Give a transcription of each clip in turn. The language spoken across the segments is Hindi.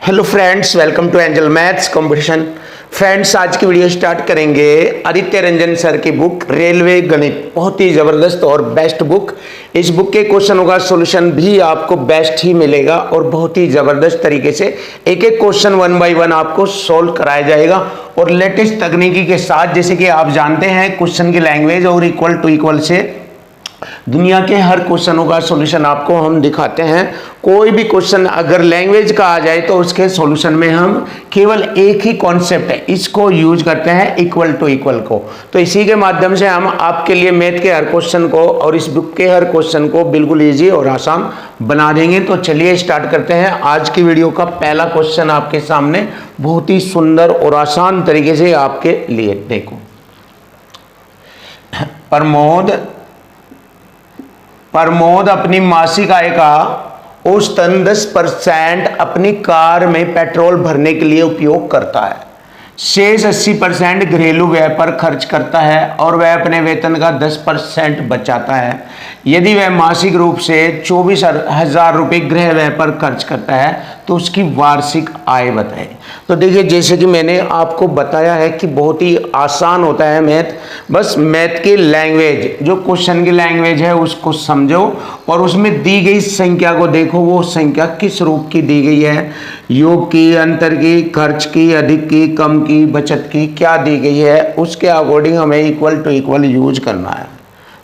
Hello friends, welcome to Angel maths competition. Friends, आज की वीडियो स्टार्ट करेंगे आदित्य रंजन सर की बुक रेलवे गणित। बहुत ही ज़बरदस्त और बेस्ट बुक। इस बुक के क्वेश्चनों का सॉल्यूशन भी आपको बेस्ट ही मिलेगा और बहुत ही ज़बरदस्त तरीके से एक एक क्वेश्चन वन बाय वन आपको सोल्व कराया जाएगा और लेटेस्ट तकनीकी के साथ। जैसे कि आप जानते हैं, क्वेश्चन की लैंग्वेज और इक्वल टू इक्वल से दुनिया के हर क्वेश्चनों का सॉल्यूशन आपको हम दिखाते हैं। कोई भी क्वेश्चन अगर लैंग्वेज का आ जाए तो उसके सॉल्यूशन में हम केवल एक ही कॉन्सेप्ट है, इसको यूज करते हैं, इक्वल टू इक्वल को। तो इसी के माध्यम से हम आपके लिए मैथ के हर क्वेश्चन को और इस बुक के हर क्वेश्चन को बिल्कुल ईजी और आसान बना देंगे। तो चलिए स्टार्ट करते हैं आज की वीडियो का पहला क्वेश्चन आपके सामने, बहुत ही सुंदर और आसान तरीके से आपके लिए। देखो, प्रमोद अपनी मासिक आय का औसतन 10% अपनी कार में पेट्रोल भरने के लिए उपयोग करता है। शेष 80% घरेलू व्यय पर खर्च करता है और वह अपने वेतन का 10% बचाता है। यदि वह मासिक रूप से 24,000 रुपये गृह व्यय पर खर्च करता है तो उसकी वार्षिक आय बताएं। तो देखिए, जैसे कि मैंने आपको बताया है कि बहुत ही आसान होता है मैथ। बस मैथ की लैंग्वेज, जो क्वेश्चन की लैंग्वेज है, उसको समझो और उसमें दी गई संख्या को देखो, वो संख्या किस रूप की दी गई है, योग की, अंतर की, खर्च की, अधिक की, कम की, बचत की, क्या दी गई है, उसके अकॉर्डिंग हमें इक्वल टू इक्वल यूज करना है।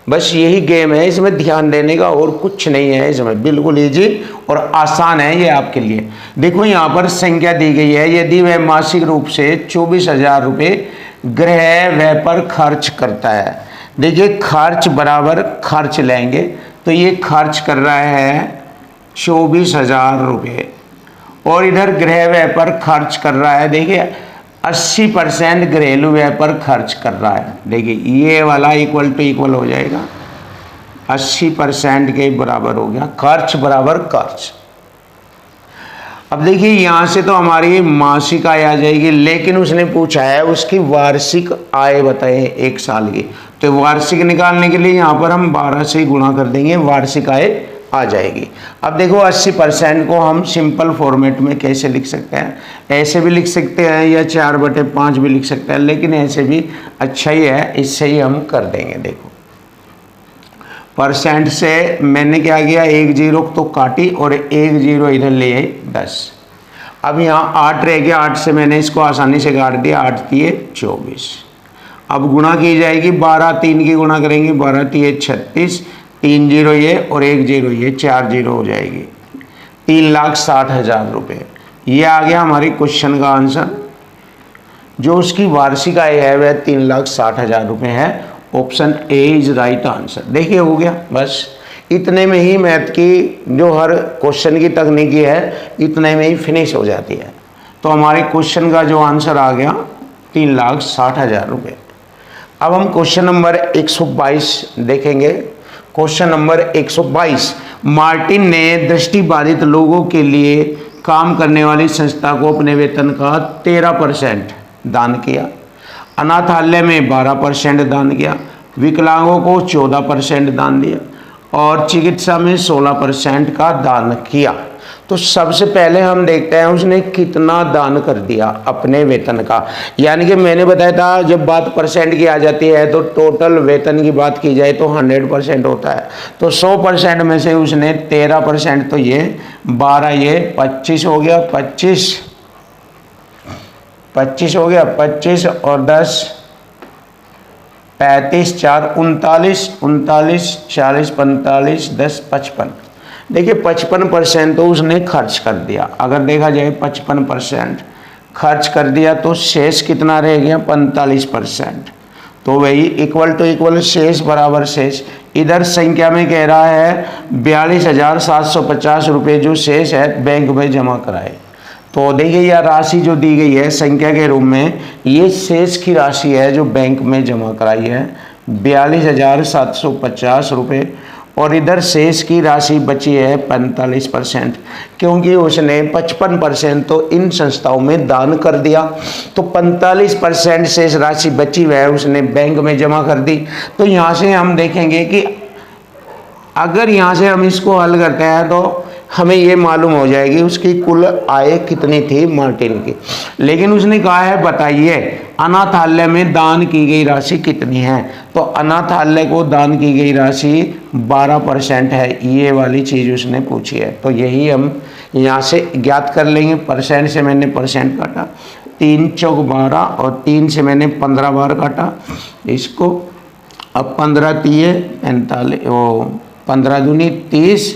बस यही गेम है, इसमें ध्यान देने का और कुछ नहीं है। इसमें बिल्कुल इजी और आसान है ये आपके लिए। देखो, यहाँ पर संख्या दी गई है, यदि वह मासिक रूप से 24,000 रुपये गृह व्यय पर खर्च करता है। देखिए, खर्च बराबर खर्च लेंगे तो ये खर्च कर रहा है 24,000 रुपये और इधर गृह व्यय पर खर्च कर रहा है, देखिए 80% घरेलू व्यय पर खर्च कर रहा है। देखिए, ये वाला इक्वल टू इक्वल हो जाएगा, 80% के बराबर हो गया, खर्च बराबर खर्च। अब देखिए, यहाँ से तो हमारी मासिक आय आ जाएगी, लेकिन उसने पूछा है उसकी वार्षिक आय बताए एक साल की। तो वार्षिक निकालने के लिए यहाँ पर हम 12 से गुणा कर देंगे, वार्षिक आय आ जाएगी। अब देखो, 80% को हम सिंपल फॉर्मेट में कैसे लिख सकते हैं, ऐसे भी लिख सकते हैं या 4/5 भी लिख सकते हैं, लेकिन ऐसे भी अच्छा ही है, इससे ही हम कर देंगे। देखो, परसेंट से मैंने क्या किया, 1 0 तो काटी और 1 0 इधर ले आई 10। अब यहाँ 8 रह गया, 8 से मैंने इसको आसानी से काट दिया, 8 3 24। अब गुणा की जाएगी, 12 3 की गुणा करेंगे, 12 3 36, 3 0 ये और 1 0 ये, 4 0 हो जाएगी, 3,60,000 रुपये। ये आ गया हमारी क्वेश्चन का आंसर। जो उसकी वार्षिक आय है वह 3,60,000 रुपये है। Option A is right answer. देखिए, हो गया। बस इतने में ही मैथ की जो हर क्वेश्चन की तकनीकी है, इतने में ही फिनिश हो जाती है। तो हमारे क्वेश्चन का जो आंसर आ गया 3,60,000 रुपये। अब हम क्वेश्चन नंबर 122 देखेंगे। क्वेश्चन नंबर 122, मार्टिन ने दृष्टिबाधित लोगों के लिए काम करने वाली संस्था को अपने वेतन का 13% दान किया, अनाथालय में 12% दान किया, विकलांगों को 14% दान दिया और चिकित्सा में 16% का दान किया। तो सबसे पहले हम देखते हैं उसने कितना दान कर दिया अपने वेतन का। यानी कि मैंने बताया था, जब बात परसेंट की आ जाती है तो टोटल वेतन की बात की जाए तो 100% होता है। तो 100% में से उसने 13%, तो ये 12 ये 25 हो गया, 25 हो गया, 25 और 10 35 4 39 39 40 45 10 55। देखिए, 55% तो उसने खर्च कर दिया। अगर देखा जाए 55% खर्च कर दिया तो शेष कितना रह गया, 45%। तो वही इक्वल टू इक्वल, शेष बराबर शेष। इधर संख्या में कह रहा है 42,750 रुपये जो शेष है बैंक में जमा कराए। तो देखिए, यह राशि जो दी गई है संख्या के रूप में, ये शेष की राशि है जो बैंक में जमा कराई है, 42,750 रुपये। और इधर शेष की राशि बची है 45%, क्योंकि उसने 55% तो इन संस्थाओं में दान कर दिया। तो 45% शेष राशि बची वह उसने बैंक में जमा कर दी। तो यहाँ से हम देखेंगे कि अगर यहाँ से हम इसको हल करते हैं तो हमें ये मालूम हो जाएगी उसकी कुल आय कितनी थी मार्टिन की। लेकिन उसने कहा है बताइए अनाथालय में दान की गई राशि कितनी है। तो अनाथालय को दान की गई राशि 12% है, ये वाली चीज़ उसने पूछी है। तो यही हम यहाँ से ज्ञात कर लेंगे। परसेंट से मैंने परसेंट काटा, 3 चौक 12 और 3 से मैंने 15 बार काटा इसको। अब 15 तिये 45, वो 15 दूनी 30,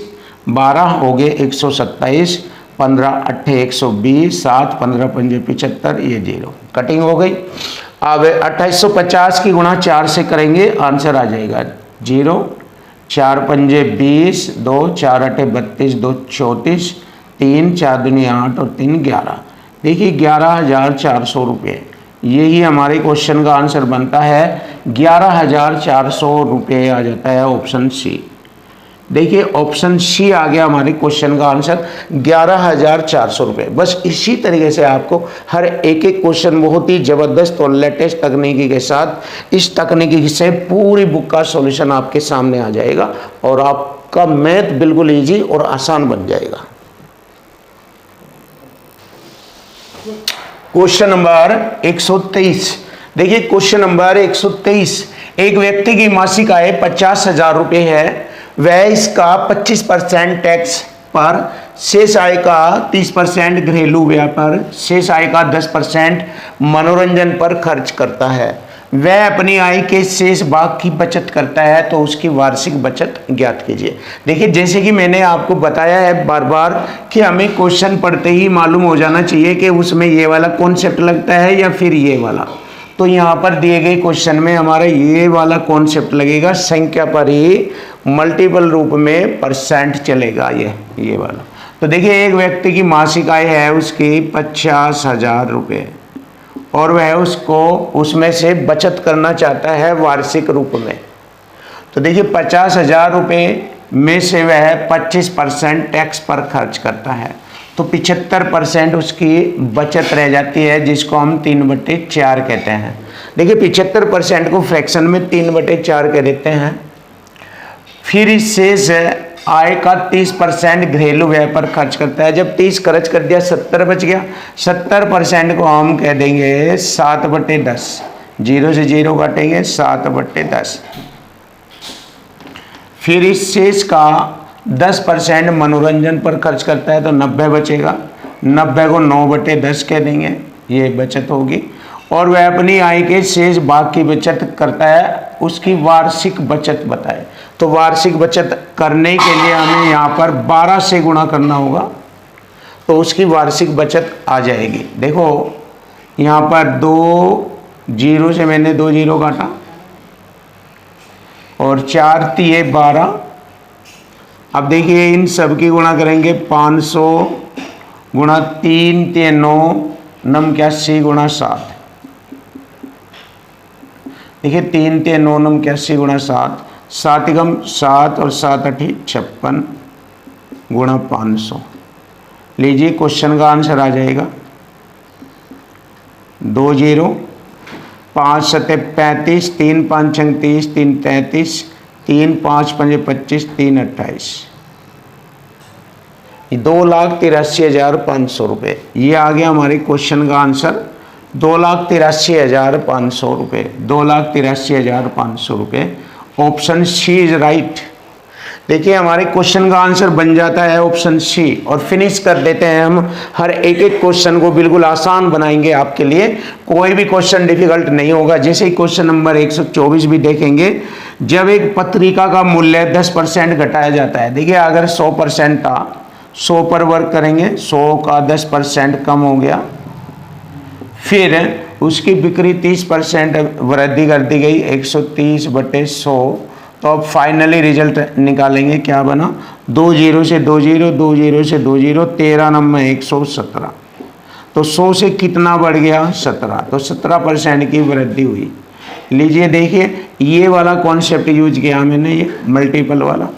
12 हो गए 127, 15 अट्ठे 120, 7 15 पंजे 75, ये 0 कटिंग हो गई। अब 2850 की गुणा 4 से करेंगे, आंसर आ जाएगा 0, 4 पंजे 20, 2 4 अट्ठे 32, 2 34, 3 4 दूनी 8 और 3 11। देखिए 11,400 रुपये, यही हमारे क्वेश्चन का आंसर बनता है। 11,400 रुपये आ जाता है ऑप्शन सी। देखिए ऑप्शन सी आ गया हमारे क्वेश्चन का आंसर 11,400 रुपये। बस इसी तरीके से आपको हर एक क्वेश्चन बहुत ही ज़बरदस्त और लेटेस्ट तकनीकी के साथ, इस तकनीकी से पूरी बुक का सॉल्यूशन आपके सामने आ जाएगा और आपका मैथ बिल्कुल इजी और आसान बन जाएगा। Question number 123। देखिए क्वेश्चन नंबर 123, एक व्यक्ति की मासिक आय 50,000 रुपये है, वह इसका 25% टैक्स पर, शेष आय का 30% घरेलू व्यय पर, शेष आय का 10% मनोरंजन पर खर्च करता है। वह अपनी आय के शेष भाग की बचत करता है, तो उसकी वार्षिक बचत ज्ञात कीजिए। देखिए जैसे कि मैंने आपको बताया है बार बार कि हमें क्वेश्चन पढ़ते ही मालूम हो जाना चाहिए कि उसमें ये वाला कॉन्सेप्ट लगता है या फिर ये वाला। तो यहाँ पर दिए गए क्वेश्चन में हमारा ये वाला कॉन्सेप्ट लगेगा, संख्या पर ही मल्टीपल रूप में परसेंट चलेगा ये वाला। तो देखिए एक व्यक्ति की मासिक आय है उसकी 50,000 रुपये और वह उसमें से बचत करना चाहता है वार्षिक रूप में। तो देखिए 50,000 रुपये में से वह 25% टैक्स पर खर्च करता है, तो 75% उसकी बचत रह जाती है, जिसको हम 3/4 कहते हैं। देखिए 75% को फ्रैक्शन में 3/4 कह देते हैं। फिर इस शेष आय का 30% घरेलू व्यय पर खर्च करता है। जब 30 खर्च कर दिया 70 बच गया, 70% को हम कह देंगे 7/10, 0 से 0 काटेंगे 7/10। फिर इस शेष का 10% मनोरंजन पर खर्च करता है, तो 90 बचेगा, 90 को 9/10 कह देंगे, ये बचत होगी। और वह अपनी आय के शेष भाग की बचत करता है, उसकी वार्षिक बचत बताए। तो वार्षिक बचत करने के लिए हमें यहाँ पर 12 से गुणा करना होगा, तो उसकी वार्षिक बचत आ जाएगी। देखो यहाँ पर 2 0 से मैंने 2 0 काटा और 4 तिये 12। अब देखिए इन सब की गुणा करेंगे, 500 गुणा 3 तिये 9, 89 गुणा 7। देखिए 3 तिये 9, 89 गुणा 7, 7 एकम 7 और 7 अठी 56 गुणा 500। लीजिए क्वेश्चन का आंसर आ जाएगा 2 0, 5 7 35, 3 5 6 30, 3 33, 3 5 5 25, 3 28, 2,83,500 रुपये। ये आ गया हमारे क्वेश्चन का आंसर 2,83,500 रुपये, 2,83,500 रुपये। Option C is right. देखिए हमारे क्वेश्चन का आंसर बन जाता है ऑप्शन सी। और फिनिश कर देते हैं हम, हर एक क्वेश्चन को बिल्कुल आसान बनाएंगे आपके लिए, कोई भी क्वेश्चन डिफिकल्ट नहीं होगा। जैसे ही क्वेश्चन नंबर 124 भी देखेंगे, जब एक पत्रिका का मूल्य 10% घटाया जाता है। देखिए अगर 100% था, 100 पर वर्क करेंगे, 100 का 10% कम हो गया, फिर उसकी बिक्री 30% वृद्धि कर दी गई, 130/100। तो अब फाइनली रिजल्ट निकालेंगे, क्या बना, 2 0 से 2 0, 2 0 से 2 0, 13 नंबर 117। तो 100 से कितना बढ़ गया, 17, तो 17% की वृद्धि हुई। लीजिए देखिए ये वाला कॉन्सेप्ट यूज किया मैंने, ये मल्टीपल वाला,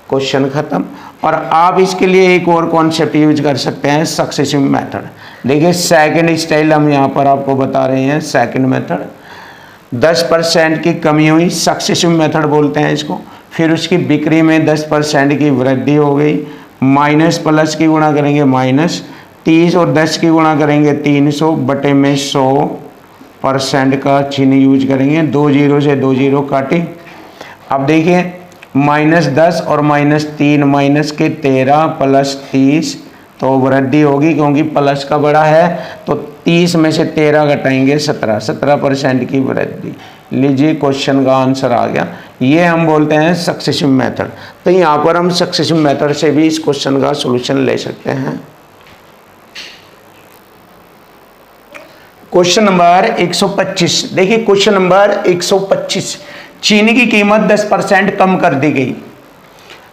क्वेश्चन खत्म। और आप इसके लिए एक और कॉन्सेप्ट यूज कर सकते हैं, सक्सेसिव मेथड। देखिए सेकंड स्टाइल हम यहाँ पर आपको बता रहे हैं, सेकंड मेथड। 10% की कमी हुई, सक्सेसिव मेथड बोलते हैं इसको। फिर उसकी बिक्री में 10% की वृद्धि हो गई, माइनस प्लस की गुणा करेंगे माइनस, 30 और 10 की गुणा करेंगे 300 बटे में 100% का चिन्ह यूज करेंगे। 2 जीरो से 2 जीरो काटे। अब देखिए -10 और -3 माइनस के 13 प्लस 30 तो वृद्धि होगी क्योंकि प्लस का बड़ा है, तो 30 में से 13 घटाएंगे 17% की वृद्धि। लीजिए क्वेश्चन का आंसर आ गया। ये हम बोलते हैं सक्सेसिव मेथड। तो यहाँ पर हम सक्सेसिव मेथड से भी इस क्वेश्चन का सॉल्यूशन ले सकते हैं। Question number 125। देखिए क्वेश्चन नंबर 125, चीनी की कीमत 10% कम कर दी गई,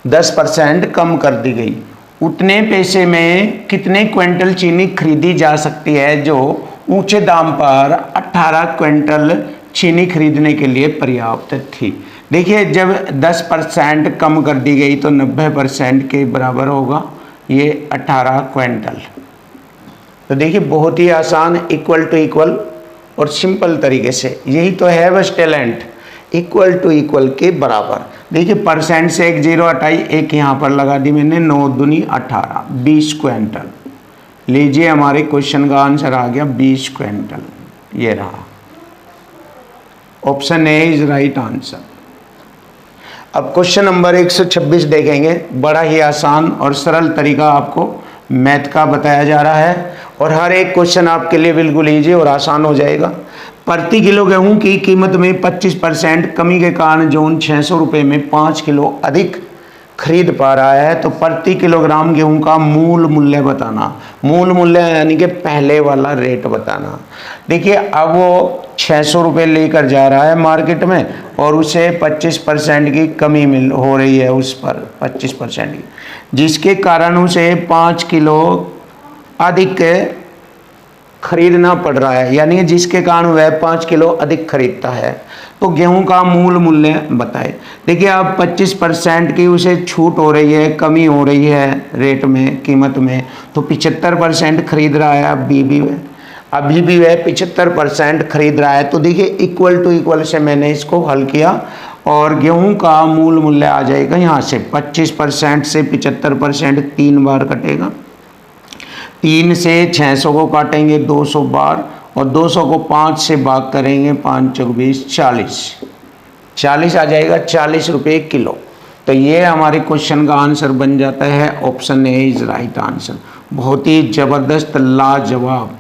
10% कम कर दी गई। उतने पैसे में कितने क्विंटल चीनी खरीदी जा सकती है जो ऊंचे दाम पर 18 क्विंटल चीनी खरीदने के लिए पर्याप्त थी। देखिए जब 10% कम कर दी गई तो 90% के बराबर होगा ये 18 क्विंटल। तो देखिए बहुत ही आसान, इक्वल टू इक्वल और सिंपल तरीके से, यही तो है बस टैलेंट, इक्वल टू इक्वल के बराबर। देखिए परसेंट से एक जीरो हटाई, एक यहाँ पर लगा दी मैंने, 9 दूनी 18, 20 क्विंटल। लीजिए हमारे क्वेश्चन का आंसर आ गया 20 क्विंटल, ये रहा। Option A is right answer. अब क्वेश्चन नंबर 126 देखेंगे। बड़ा ही आसान और सरल तरीका आपको मैथ का बताया जा रहा है और हर एक क्वेश्चन आपके लिए बिल्कुल ईजी और आसान हो जाएगा। प्रति किलो गेहूं की कीमत में 25% कमी के कारण जोन 600 रुपये में 5 किलो अधिक खरीद पा रहा है, तो प्रति किलोग्राम गेहूं का मूल मूल्य बताना। मूल मूल्य यानी कि पहले वाला रेट बताना। देखिए अब वो 600 रुपये लेकर जा रहा है मार्केट में और उसे 25% की कमी हो रही है उस पर 25% की, जिसके कारण उसे 5 किलो अधिक खरीदना पड़ रहा है, यानी जिसके कारण वह 5 किलो अधिक खरीदता है। तो गेहूं का मूल मूल्य बताए। देखिए अब 25% की उसे छूट हो रही है, कमी हो रही है रेट में, कीमत में, तो 75% खरीद रहा है अभी भी वह 75% खरीद रहा है। तो देखिए इक्वल टू इक्वल से मैंने इसको हल किया और गेहूं का मूल मूल्य आ जाएगा यहाँ से 25% से 75% 3 बार कटेगा। 3 से 600 को काटेंगे 200 बार और 200 को 5 से भाग करेंगे, 5 चौक 20, 40 आ जाएगा, 40 रुपये किलो। तो ये हमारे क्वेश्चन का आंसर बन जाता है। Option A is right answer. बहुत ही जबरदस्त, लाजवाब,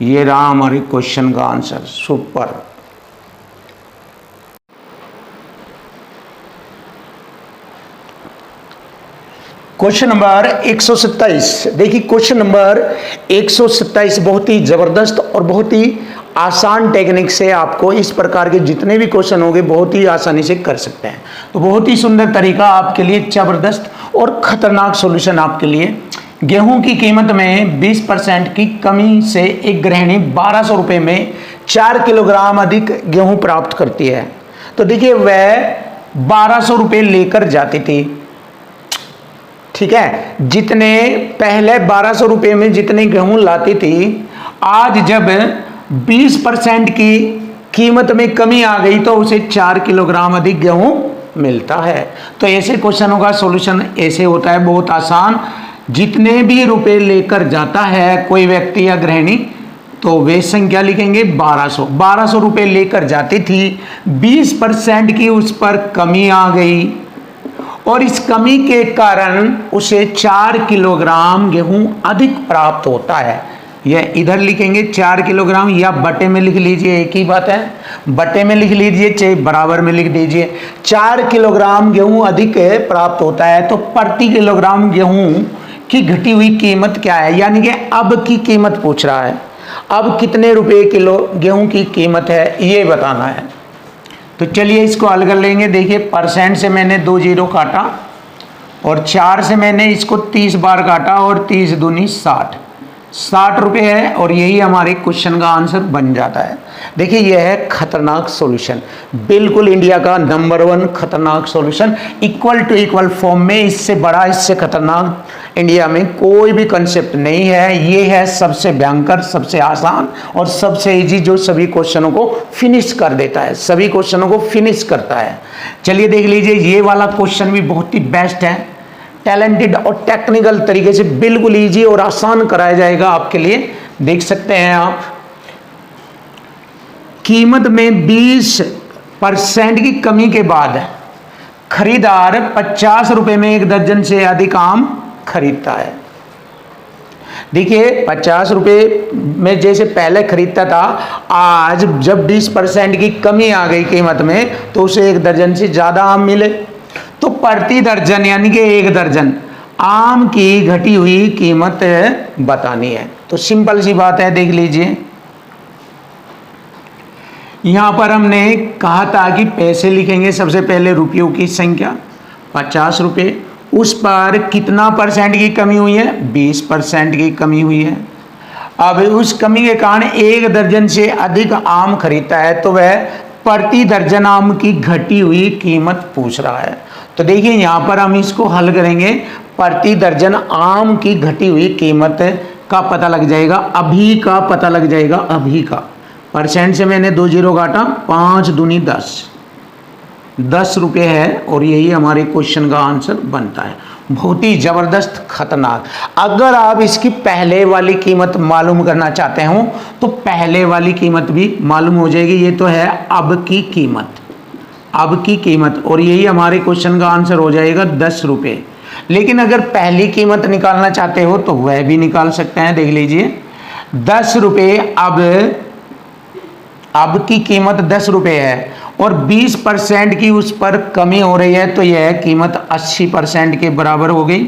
ये रहा हमारे क्वेश्चन का आंसर। सुपर। Question number 127। देखिए क्वेश्चन नंबर 127 बहुत ही जबरदस्त और बहुत ही आसान टेक्निक से आपको इस प्रकार के जितने भी क्वेश्चन होंगे बहुत ही आसानी से कर सकते हैं। तो बहुत ही सुंदर तरीका आपके लिए, जबरदस्त और खतरनाक सॉल्यूशन आपके लिए। गेहूं की कीमत में 20% की कमी से एक गृहिणी 1200 रुपये में 4 किलोग्राम अधिक गेहूं प्राप्त करती है। तो देखिए वह 1200 रुपये लेकर जाती थी, ठीक है। जितने पहले 1200 रुपये में जितने गेहूं लाती थी, आज जब 20% की कीमत में कमी आ गई तो उसे 4 किलोग्राम अधिक गेहूं मिलता है। तो ऐसे क्वेश्चनों का सॉल्यूशन ऐसे होता है, बहुत आसान। जितने भी रुपए लेकर जाता है कोई व्यक्ति या गृहिणी, तो वे संख्या लिखेंगे 1200 रुपये लेकर जाती थी, 20% की उस पर कमी आ गई और इस कमी के कारण उसे 4 किलोग्राम गेहूं अधिक प्राप्त होता है। यह इधर लिखेंगे 4 किलोग्राम, या बटे में लिख लीजिए, एक ही बात है, बटे में लिख लीजिए चाहे बराबर में लिख दीजिए। 4 किलोग्राम गेहूं अधिक प्राप्त होता है, तो प्रति किलोग्राम गेहूं की घटी हुई कीमत क्या है, यानी कि अब की कीमत पूछ रहा है। अब कितने रुपए किलो गेहूं की कीमत है ये बताना है। तो चलिए इसको हल कर लेंगे। देखिए परसेंट से मैंने 2 जीरो काटा और 4 से मैंने इसको 30 बार काटा और 30 दूनी 60 रुपये है और यही हमारे क्वेश्चन का आंसर बन जाता है। देखिए यह है खतरनाक सॉल्यूशन, बिल्कुल इंडिया का नंबर 1 खतरनाक solution, equal to equal form में। इससे बड़ा, इससे खतरनाक इंडिया में कोई भी कंसेप्ट नहीं है। ये है सबसे भयंकर, सबसे आसान और सबसे इजी, जो सभी क्वेश्चनों को फिनिश कर देता है, सभी क्वेश्चनों को फिनिश करता है। चलिए देख लीजिए, ये वाला क्वेश्चन भी बहुत ही बेस्ट है। टैलेंटेड और टेक्निकल तरीके से बिल्कुल इजी और आसान कराया जाएगा आपके लिए। देख सकते हैं आप, कीमत में 20% की कमी के बाद खरीदार 50 रुपए में 1 दर्जन से अधिक आम खरीदता है। देखिए 50 रुपए में जैसे पहले खरीदता था, आज जब 20% की कमी आ गई कीमत में तो उसे 1 दर्जन से ज्यादा आम मिले। तो प्रति दर्जन यानी कि 1 दर्जन आम की घटी हुई कीमत बतानी है। तो सिंपल सी बात है, देख लीजिए यहां पर हमने कहा था कि पैसे लिखेंगे सबसे पहले रुपयों की संख्या 50 रुपये, उस पर कितना परसेंट की कमी हुई है, 20% की कमी हुई है। अब उस कमी के कारण 1 दर्जन से अधिक आम खरीदता है तो वह प्रति दर्जन आम की घटी हुई कीमत पूछ रहा है। तो देखिए यहां पर हम इसको हल करेंगे, प्रति दर्जन आम की घटी हुई कीमत का पता लग जाएगा, अभी का पता लग जाएगा, अभी का। परसेंट से मैंने 2 जीरो काटा, 5 दूनी 10 रुपये है और यही हमारे क्वेश्चन का आंसर बनता है। बहुत ही जबरदस्त खतरनाक। अगर आप इसकी पहले वाली कीमत मालूम करना चाहते हो तो पहले वाली कीमत भी मालूम हो जाएगी। ये तो है अब की कीमत, अब की कीमत, और यही हमारे क्वेश्चन का आंसर हो जाएगा 10 रुपये। लेकिन अगर पहली कीमत निकालना चाहते हो तो वह भी निकाल सकते हैं। देख लीजिए 10 रुपये, अब की कीमत 10 रुपये है और 20% की उस पर कमी हो रही है तो यह कीमत 80% के बराबर हो गई।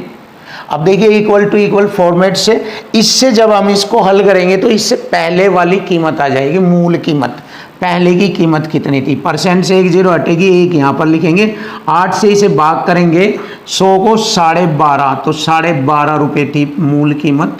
अब देखिए इक्वल टू इक्वल फॉर्मेट से, इससे जब हम इसको हल करेंगे तो इससे पहले वाली कीमत आ जाएगी, मूल कीमत। पहले की कीमत कितनी थी, परसेंट से 1 जीरो हटेगी, 1 यहाँ पर लिखेंगे, 8 से इसे भाग करेंगे 100 को 12.5, तो 12.5 रुपये थी मूल कीमत।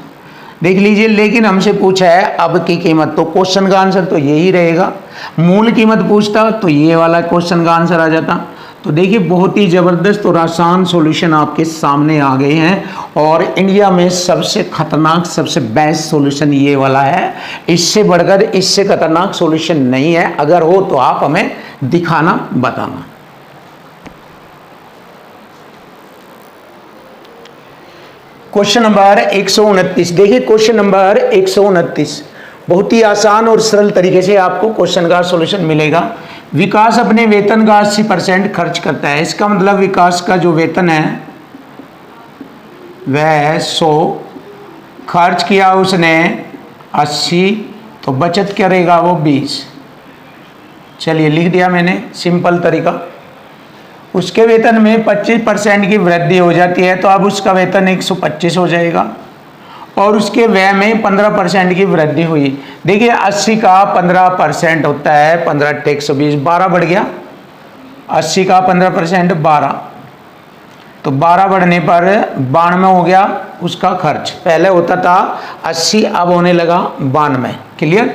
देख लीजिए, लेकिन हमसे पूछा है अब की कीमत, तो क्वेश्चन का आंसर तो यही रहेगा। मूल कीमत पूछता तो ये वाला क्वेश्चन का आंसर आ जाता। तो देखिए बहुत ही ज़बरदस्त और आसान सॉल्यूशन आपके सामने आ गए हैं और इंडिया में सबसे खतरनाक, सबसे बेस्ट सॉल्यूशन ये वाला है। इससे बढ़कर, इससे खतरनाक सॉल्यूशन नहीं है। अगर हो तो आप हमें दिखाना, बताना। Question number 129। देखिए क्वेश्चन नंबर 129 बहुत ही आसान और सरल तरीके से आपको क्वेश्चन का सॉल्यूशन मिलेगा। विकास अपने वेतन का 80% खर्च करता है। इसका मतलब विकास का जो वेतन है वह 100, खर्च किया उसने 80, तो बचत करेगा वो 20। चलिए लिख दिया मैंने, सिंपल तरीका। उसके वेतन में 25% की वृद्धि हो जाती है तो अब उसका वेतन 125 हो जाएगा और उसके व्यय में 15% की वृद्धि हुई। देखिए 80 का 15% होता है 15 × 120, 12 बढ़ गया। 80 का 15% 12, तो 12 बढ़ने पर 92 हो गया उसका खर्च। पहले होता था 80, अब होने लगा 92। क्लियर।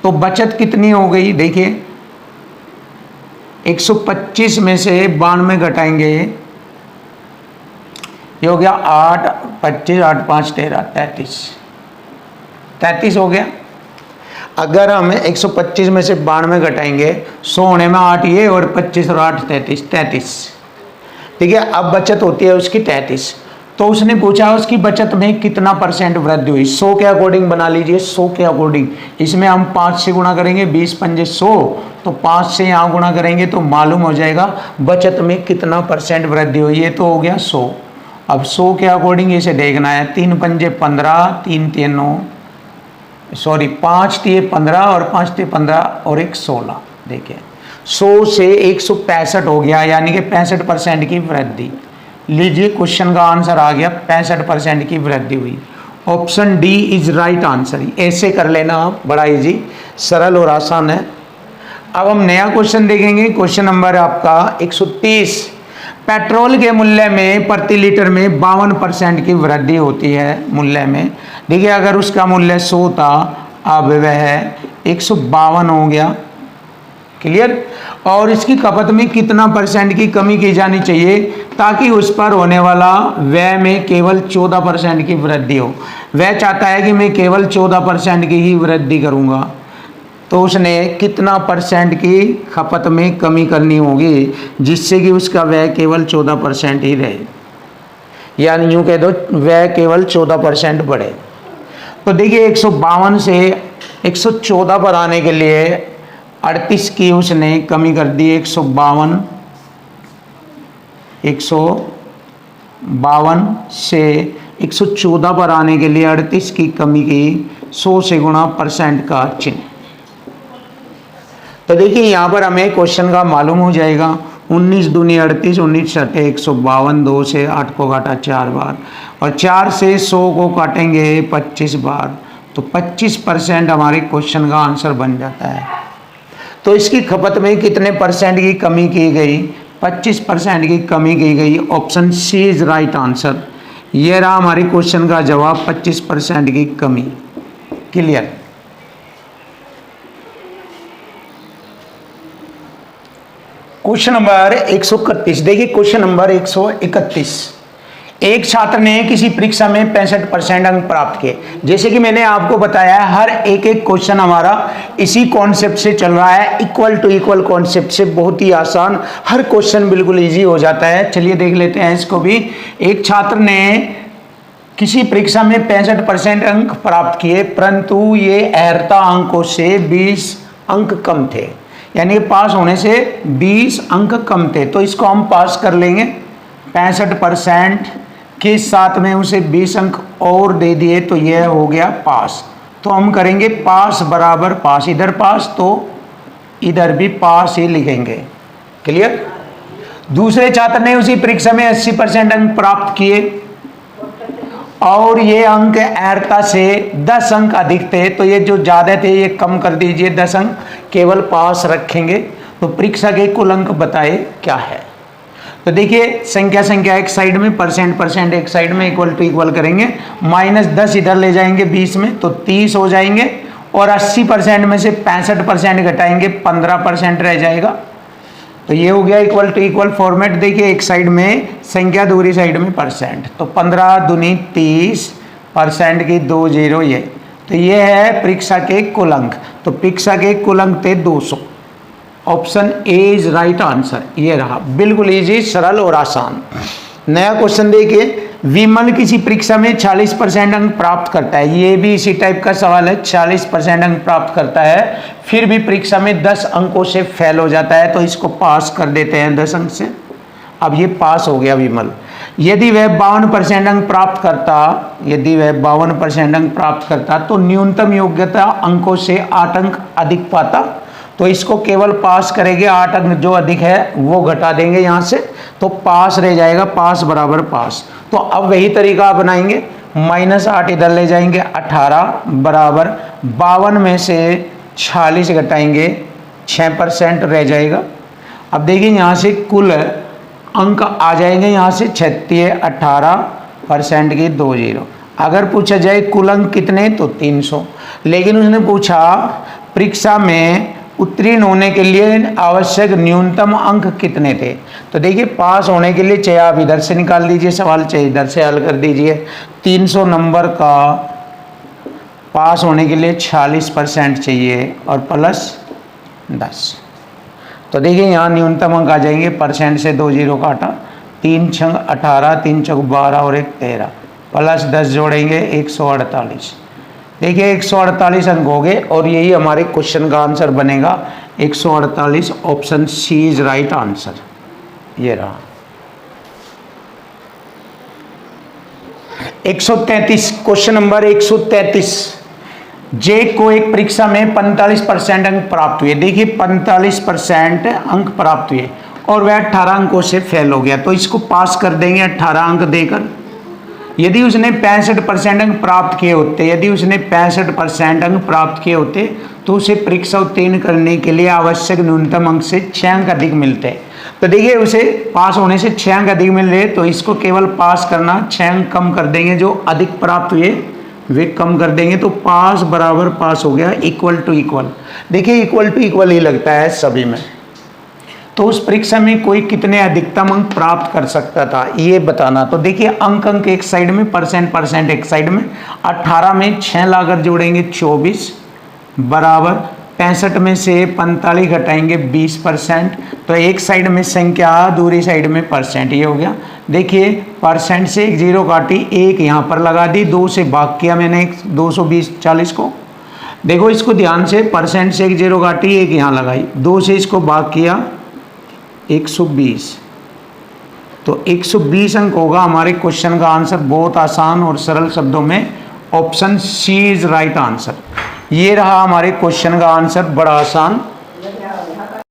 तो बचत कितनी हो गई, देखिए 125 में से 92 घटाएंगे, ये हो गया 8, 25, 8, 5, 13, 33 हो गया। अगर हम 125 में से 92 घटाएंगे, 100 होने में 8 ये और 25 और 8 33। ठीक है, अब बचत होती है उसकी 33। तो उसने पूछा उसकी बचत में कितना % वृद्धि हुई। 100 के अकॉर्डिंग बना लीजिए, 100 के अकॉर्डिंग। इसमें हम 5 से गुणा करेंगे, 20 पंजे 100, तो 5 से यहाँ गुणा करेंगे तो मालूम हो जाएगा बचत में कितना % वृद्धि हुई है। तो हो गया 100। अब 100 के अकॉर्डिंग इसे देखना है, 3 पंजे 15, 3 3 9, सॉरी 5 3 15 और 5 3 15 और 1 16। देखिए 100 से 165 हो गया, यानी कि 65% की वृद्धि। लीजिए क्वेश्चन का आंसर आ गया, 65% की वृद्धि हुई। Option D is right answer. ऐसे कर लेना आप, बड़ा इजी, सरल और आसान है। अब हम नया क्वेश्चन देखेंगे। क्वेश्चन नंबर आपका 130। पेट्रोल के मूल्य में प्रति लीटर में 52% की वृद्धि होती है मूल्य में। देखिए अगर उसका मूल्य 100 था, अब वह 152 हो गया। क्लियर। और इसकी खपत में कितना % की कमी की जानी चाहिए ताकि उस पर होने वाला व्यय में केवल 14% की वृद्धि हो। वह चाहता है कि मैं केवल 14% की ही वृद्धि करूंगा, तो उसने कितना % की खपत में कमी करनी होगी जिससे कि उसका व्यय केवल 14% ही रहे। या यूँ कह दो वह केवल 14% बढ़े। तो देखिए 152 से 114 पर आने के लिए 38 की उसने कमी कर दी। 152 से 114 पर आने के लिए 38 की कमी की 100 से गुणा परसेंट का चिन्ह। तो देखिए यहाँ पर हमें क्वेश्चन का मालूम हो जाएगा। 19 दूनी 38, 19 छठे 152, 2 से 8 को काटा 4 बार और 4 से 100 को काटेंगे 25 बार, तो 25% हमारे क्वेश्चन का आंसर बन जाता है। तो इसकी खपत में कितने परसेंट की कमी की गई? 25% की कमी की गई। Option C is right answer. ये रहा हमारे क्वेश्चन का जवाब, 25% की कमी। क्लियर? Question number 131। देखिए क्वेश्चन नंबर 131। एक छात्र ने किसी परीक्षा में 65% अंक प्राप्त किए। जैसे कि मैंने आपको बताया हर एक क्वेश्चन हमारा इसी कॉन्सेप्ट से चल रहा है, इक्वल टू इक्वल कॉन्सेप्ट से, बहुत ही आसान, हर क्वेश्चन बिल्कुल इजी हो जाता है। चलिए देख लेते हैं इसको भी। एक छात्र ने किसी परीक्षा में 65% अंक प्राप्त किए, परंतु ये अहर्ता अंकों से 20 अंक कम थे, यानी पास होने से 20 अंक कम थे। तो इसको हम पास कर लेंगे। 65% के साथ में उसे 20 अंक और दे दिए तो यह हो गया पास। तो हम करेंगे पास बराबर पास, इधर पास तो इधर भी पास ही लिखेंगे। क्लियर? दूसरे छात्र ने उसी परीक्षा में 80% अंक प्राप्त किए और ये अंक अहर्ता से 10 अंक अधिक थे, तो ये जो ज़्यादा थे ये कम कर दीजिए, 10 अंक केवल पास रखेंगे। तो परीक्षा के कुल अंक बताए क्या है? तो देखिए संख्या एक साइड में, परसेंट एक साइड में, इक्वल टू इक्वल करेंगे। -10 इधर ले जाएंगे 20 में तो 30 हो जाएंगे और 80% में से 65% घटाएंगे, 15% रह जाएगा। तो ये हो गया इक्वल टू इक्वल फॉर्मेट। देखिए एक साइड में संख्या, दूसरी साइड में परसेंट, तो 15 दूनी 30, परसेंट की 2 0 ये। तो ये है परीक्षा के कुल अंक। तो परीक्षा के कुल अंक थे 200। Option A is right answer. ये रहा, बिल्कुल इजी, सरल और आसान। नया क्वेश्चन देखिए। विमल किसी परीक्षा में 40% अंक प्राप्त करता है। ये भी इसी टाइप का सवाल है। 40% अंक प्राप्त करता है, फिर भी परीक्षा में 10 अंकों से फेल हो जाता है, तो इसको पास कर देते हैं 10 अंक से। अब ये पास हो गया विमल। यदि वह 52% अंक प्राप्त करता, तो न्यूनतम योग्यता अंकों से 8 अंक अधिक पाता, तो इसको केवल पास करेंगे। 8 अंक जो अधिक है वो घटा देंगे यहाँ से, तो पास रह जाएगा, पास बराबर पास। तो अब वही तरीका अपनाएंगे। -8 इधर ले जाएंगे, 18 बराबर 52 में से 46 घटाएंगे, 6% रह जाएगा। अब देखिए यहाँ से कुल अंक आ जाएंगे, यहाँ से 36, 18% की 2 0। अगर पूछा जाए कुल अंक कितने, तो 300। लेकिन उसने पूछा परीक्षा में उत्तीर्ण होने के लिए आवश्यक न्यूनतम अंक कितने थे। तो देखिए पास होने के लिए चाहे आप इधर से निकाल दीजिए सवाल, चाहे इधर से हल कर दीजिए। 300 नंबर का पास होने के लिए 46% चाहिए और प्लस 10। तो देखिए यहाँ न्यूनतम अंक आ जाएंगे, परसेंट से 2 0 काटा, 3 छंग 18, 3 चौक 12 और 1 13, प्लस 10 जोड़ेंगे 148। देखिए 148 अंक हो गए और यही हमारे क्वेश्चन का आंसर बनेगा 148। Option C is right answer. ये रहा। 133, क्वेश्चन नंबर 133। जे को एक परीक्षा में 45% अंक प्राप्त हुए। देखिए 45% अंक प्राप्त हुए और वह 18 अंकों से फेल हो गया, तो इसको पास कर देंगे 18 अंक देकर। यदि उसने 65% अंक प्राप्त किए होते, तो उसे परीक्षा उत्तीर्ण करने के लिए आवश्यक न्यूनतम अंक से 6 अंक अधिक मिलते। तो देखिए उसे पास होने से 6 अंक अधिक मिल रहे, तो इसको केवल पास करना, 6 अंक कम कर देंगे, जो अधिक प्राप्त हुए वे कम कर देंगे, तो पास बराबर पास हो गया, इक्वल टू इक्वल। देखिए इक्वल टू इक्वल ही लगता है सभी में। तो उस परीक्षा में कोई कितने अधिकतम अंक प्राप्त कर सकता था ये बताना। तो देखिए अंक एक साइड में, परसेंट एक साइड में। 18 में 6 लाकर जोड़ेंगे 24 बराबर 65 में से 45 घटाएंगे 20%, तो एक साइड में संख्या दूसरी साइड में परसेंट, ये हो गया। देखिए परसेंट से एक जीरो काटी, एक यहाँ पर लगा दी, 2 से भाग किया मैंने 220 40 को। देखो इसको ध्यान से, परसेंट से एक जीरो काटी, एक यहाँ लगाई, 2 से इसको भाग किया 120, तो 120 अंक होगा हमारे क्वेश्चन का आंसर। बहुत आसान और सरल शब्दों में option C is right answer. ये रहा हमारे क्वेश्चन का आंसर, बड़ा आसान।